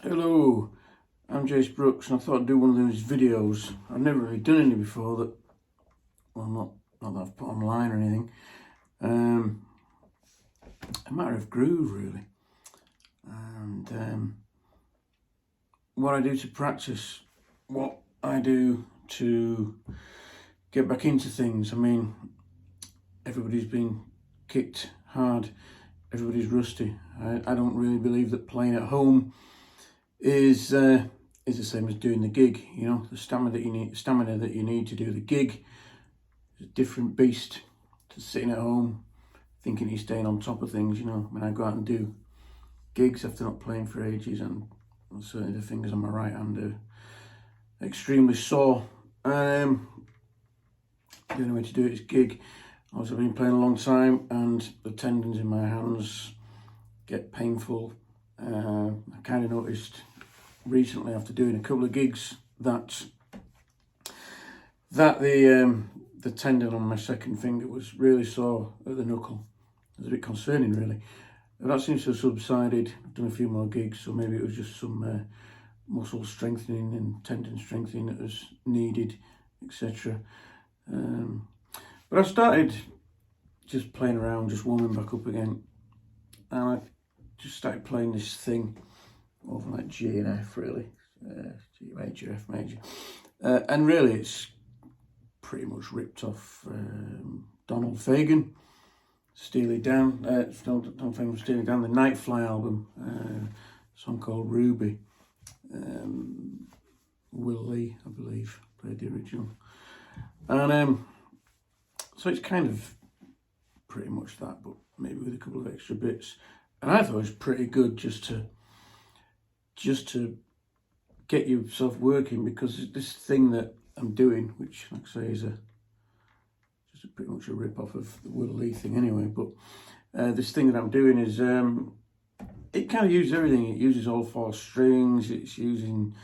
Hello, I'm Jace Brooks, and I thought I'd do one of those videos. I've never really done any before that, well, not that I've put online or anything. A matter of groove, really. And what I do to practice, what I do to get back into things. I mean, everybody's been kicked hard, everybody's rusty. I don't really believe that playing at home is the same as doing the gig. You know, the stamina that you need to do the gig is a different beast to sitting at home thinking you're staying on top of things. You know, when I go out and do gigs after not playing for ages, and certainly the fingers on my right hand are extremely sore. The only way to do it is gig. I've been playing a long time and the tendons in my hands get painful. I kind of noticed recently, after doing a couple of gigs, that the tendon on my second finger was really sore at the knuckle. It was a bit concerning, really. But that seems to have subsided. I've done a few more gigs, so maybe it was just some muscle strengthening and tendon strengthening that was needed, etc. But I started just playing around, just warming back up again, and I just started playing this thing over like G and F, really, G major, F major, and really it's pretty much ripped off Donald Fagen, Steely Dan, Donald Fagen, Steely Dan, the Nightfly album, a song called Ruby. Will Lee, I believe, played the original, and so it's kind of pretty much that, but maybe with a couple of extra bits. And I thought it was pretty good just to get yourself working, because this thing that I'm doing, which like I say is just pretty much a rip off of the Will Lee thing anyway, but this thing that I'm doing is it kind of uses everything. It uses all four strings, it's using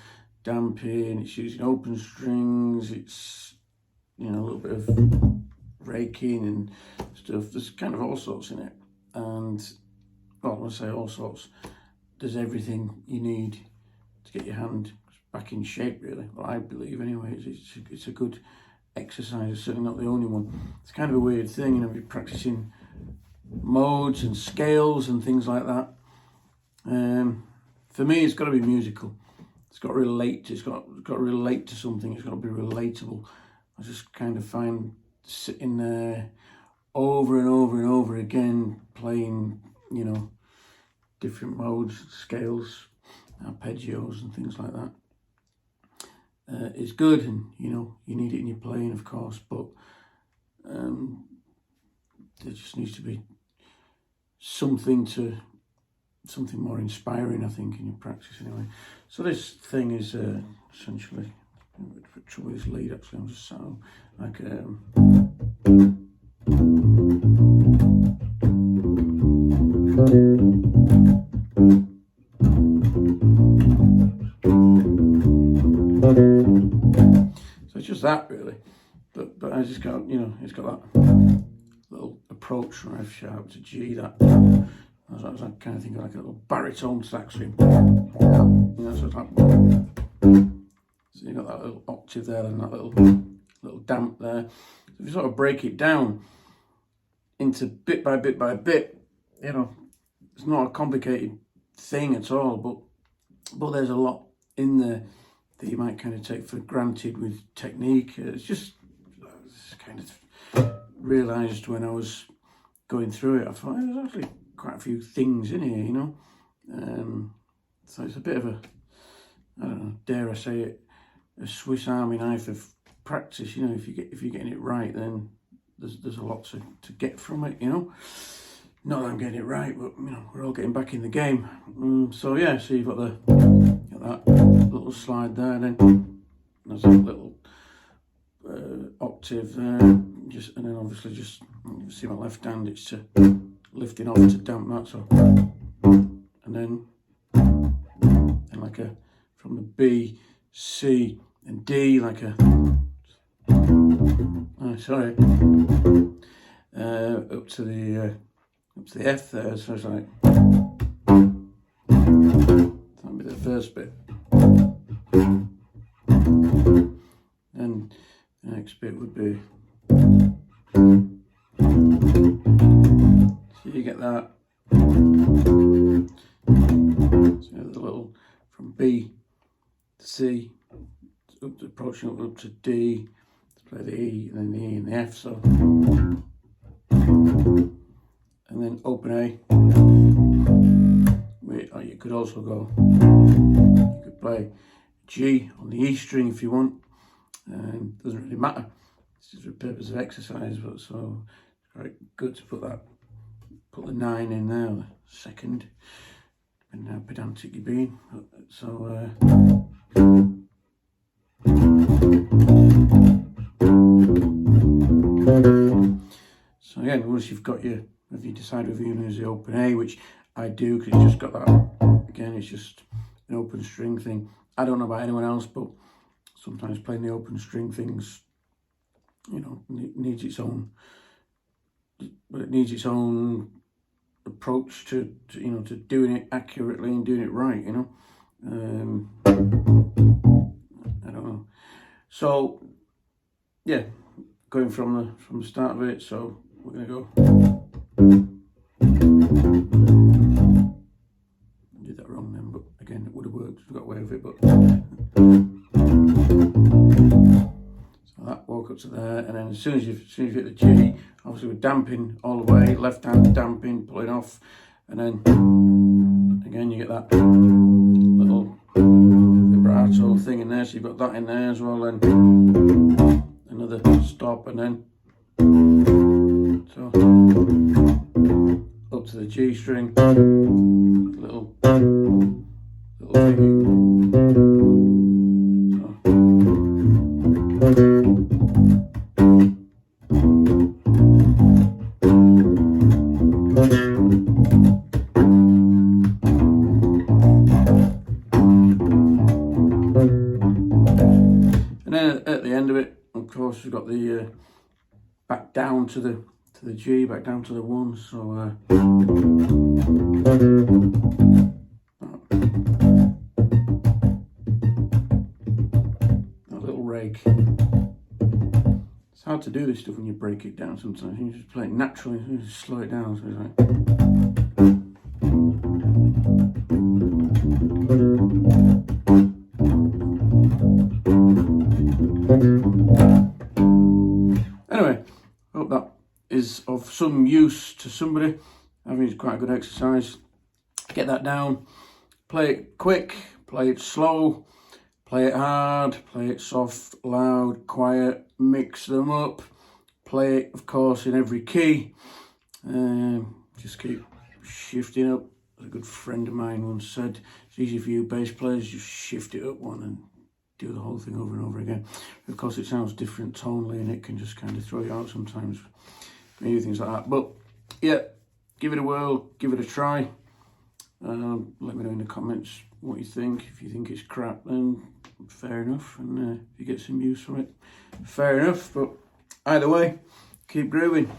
damping, it's using open strings, it's, you know, a little bit of raking and stuff. There's kind of all sorts in it, and well, when I say all sorts, there's everything you need to get your hand back in shape, really. Well, I believe anyway, it's a good exercise. It's certainly not the only one. It's kind of a weird thing, you know, you're practicing modes and scales and things like that. For me, it's got to be musical. It's got to relate. It's got to relate to something. It's got to be relatable. I just kind of find sitting there over and over and over again, playing, you know, different modes, scales, arpeggios and things like that. It's good, and you know, you need it in your playing, of course, but there just needs to be something more inspiring, I think, in your practice anyway. So this thing is essentially, for trouble with this lead, actually, I'm just sounding like so it's just that, really, but I just got, you know, it's got that little approach from F sharp to G, that I was kind of thinking like a little baritone saxophone, you know, so it's like, so you got that little octave there and that little damp there. So if you sort of break it down into bit by bit by bit, you know, it's not a complicated thing at all, but there's a lot in there that you might kind of take for granted with technique. It's kind of realised when I was going through it, I thought there's actually quite a few things in here, you know. So it's a bit of a, I don't know, dare I say it, a Swiss Army knife of practice. You know, if you're getting it right, then there's a lot to get from it, you know. Not that I'm getting it right, but you know, we're all getting back in the game. So yeah, so you've got that little slide there, then there's a little octave there, and then obviously just, you see my left hand, it's lifting off to damp that, so, and then like a, from the B, C and D, like a, sorry, up to the F there, so it's like, that'd be the first bit. Then the next bit would be, so you get that. So the little from B to C, up to approaching up to D, to play the E, and then the E and the F. So, and then open A. Or you could also go, you could play G on the E string if you want. Doesn't really matter. It's just for the purpose of exercise, but so it's quite good to put the 9 in there, the second, depending how pedantic you're being. So so again, once you've got your, if you decide whether you're going to use the open A, which I do because it's just got that, again, it's just an open string thing. I don't know about anyone else, but sometimes playing the open string things, you know, needs its own, but it needs its own approach to you know, to doing it accurately and doing it right, you know. I don't know. So yeah, going from the start of it. So we're gonna go. I did that wrong then, but again, it would have worked. I got away with it, but. So that walk up to there, and then as soon as you hit the G, obviously we're damping all the way, left hand damping, pulling off, and then again you get that little vibrato thing in there, so you've got that in there as well, and another stop, and then so up to the G string, little thing. And then at the end of it, of course, we've got the back down to the G, back down to the 1. So that little rake. It's hard to do this stuff when you break it down sometimes. You just play it naturally, you just slow it down. So it's like. Anyway, I hope that is of some use to somebody. I think it's quite a good exercise. Get that down, play it quick, play it slow, play it hard, play it soft, loud, quiet, mix them up, play it, of course, in every key. Just keep shifting up. As a good friend of mine once said, it's easy for you bass players, just shift it up one and do the whole thing over and over again. Of course, it sounds different tonally and it can just kind of throw you out sometimes. Maybe things like that. But yeah, give it a whirl, give it a try. Let me know in the comments what you think. If you think it's crap, then fair enough. And if you get some use from it, fair enough. But either way, keep grooving.